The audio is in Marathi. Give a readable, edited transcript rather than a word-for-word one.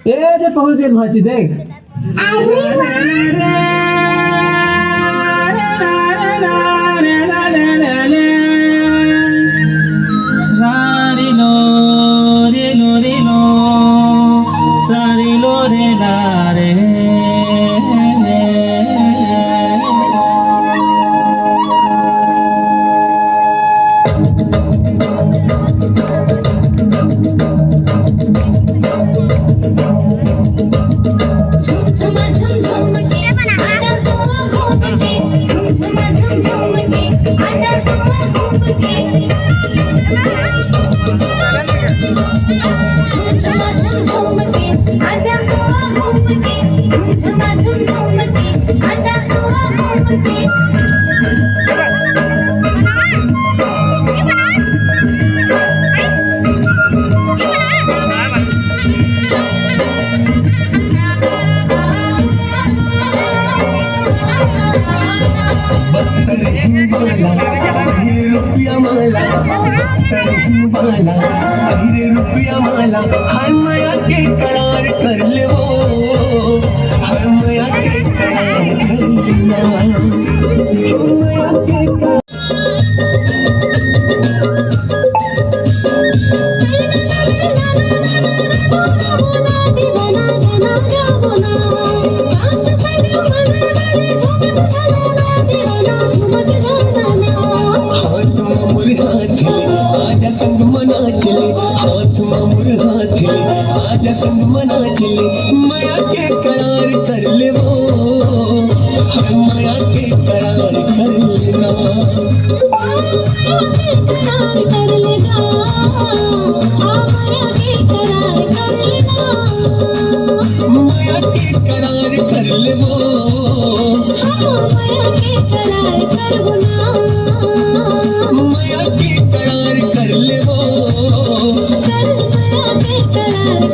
ए ते पाऊस येत भाची देख रुपया माला हर माया के करार कर ले वो हर माया के करार कर लेना हर माया के संग मना चले हाथ मामुर हाथ ले आजा संग मना चले माया के करार कर ले वो हर माया के करार कर लेना माया के करार कर लेगा माया के करार कर लेना माया के करार कर ले वो माया के करार कर बोला माया के करार कर ले वो चल माया के करार